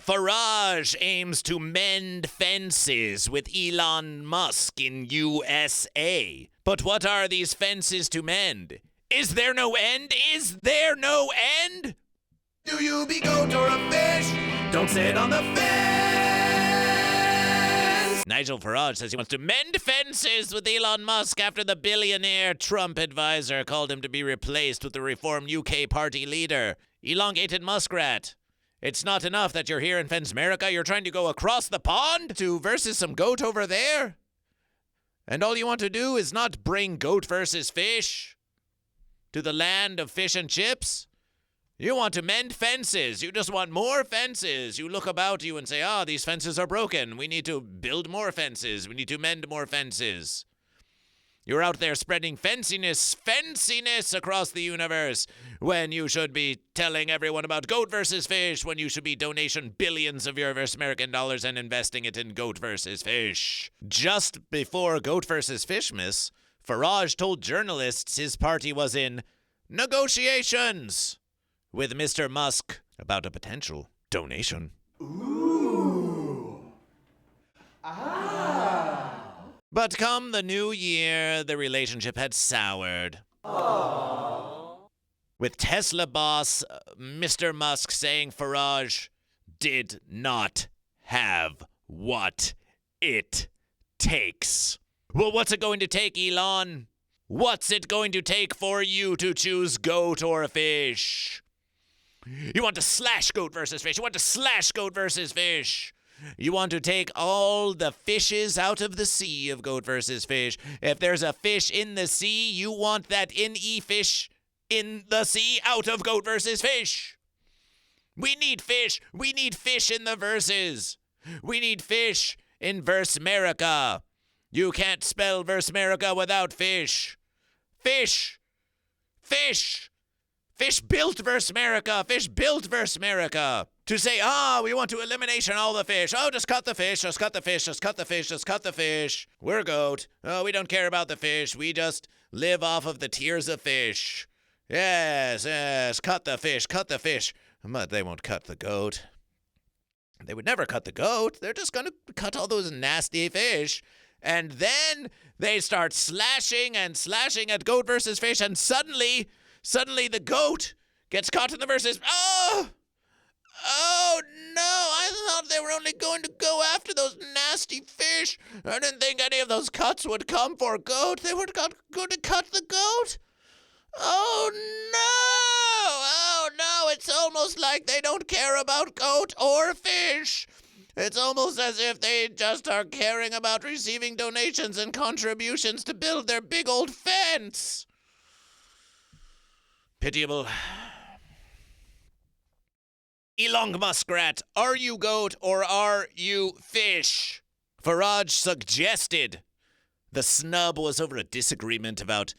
Farage aims to mend fences with Elon Musk in USA. But what are these fences to mend? Is there no end? Is there no end? Do you be goat or a fish? Don't sit on the fence. Nigel Farage says he wants to mend fences with Elon Musk after the billionaire Trump advisor called him to be replaced with the Reform UK party leader. Elongated muskrat. It's not enough that you're here in Fence America. You're trying to go across the pond to versus some goat over there? And all you want to do is not bring goat versus fish to the land of fish and chips? You want to mend fences. You just want more fences. You look about you and say, these fences are broken. We need to build more fences. We need to mend more fences. You're out there spreading fenciness across the universe when you should be telling everyone about goat versus fish, when you should be donation billions of your American dollars and investing it in goat versus fish. Just before goat versus fish, miss, Farage told journalists his party was in negotiations with Mr. Musk about a potential donation. Ooh. But come the new year, the relationship had soured. Aww. With Tesla boss Mr. Musk saying Farage did not have what it takes. Well, what's it going to take, Elon? What's it going to take for you to choose goat or fish? You want to slash goat versus fish. You want to slash goat versus fish. You want to take all the fishes out of the sea of goat versus fish. If there's a fish in the sea, you want that fish in the sea out of goat versus fish. We need fish. We need fish in the verses. We need fish in Verse America. You can't spell Verse America without fish. Fish. Fish. Fish built Verse America. Fish built Verse America. To say, we want to eliminate all the fish. Oh, just cut the fish. Just cut the fish. Just cut the fish. Just cut the fish. We're goat. Oh, we don't care about the fish. We just live off of the tears of fish. Yes. Cut the fish. Cut the fish. But they won't cut the goat. They would never cut the goat. They're just going to cut all those nasty fish. And then they start slashing at goat versus fish. And suddenly the goat gets caught in the verses. Oh, no, I thought they were only going to go after those nasty fish. I didn't think any of those cuts would come for goat. They were going to cut the goat? Oh, no, it's almost like they don't care about goat or fish. It's almost as if they just are caring about receiving donations and contributions to build their big old fence. Pitiable. Elon Muskrat, are you goat or are you fish? Farage suggested the snub was over a disagreement about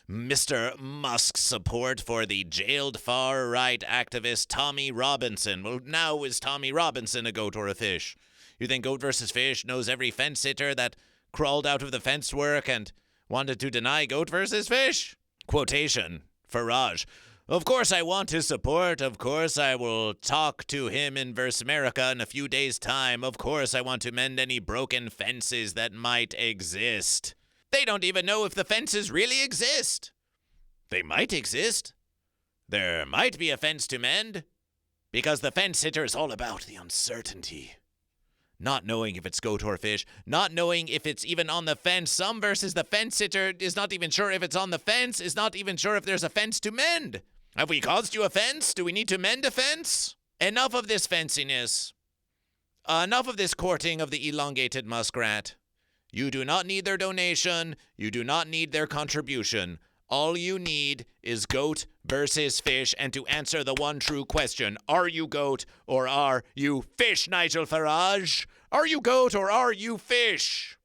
Mr. Musk's support for the jailed far-right activist Tommy Robinson. Well, now is Tommy Robinson a goat or a fish? You think Goat versus Fish knows every fence sitter that crawled out of the fence work and wanted to deny Goat versus Fish? Quotation, Farage. Of course I want his support. Of course I will talk to him in Verse America in a few days' time. Of course I want to mend any broken fences that might exist. They don't even know if the fences really exist. They might exist. There might be a fence to mend. Because the fence sitter is all about the uncertainty. Not knowing if it's goat or fish. Not knowing if it's even on the fence. Some versus the fence sitter is not even sure if it's on the fence. Is not even sure if there's a fence to mend. Have we caused you a fence? Do we need to mend a fence? Enough of this fenciness. Enough of this courting of the elongated muskrat. You do not need their donation. You do not need their contribution. All you need is goat versus fish, and to answer the one true question, are you goat or are you fish, Nigel Farage? Are you goat or are you fish?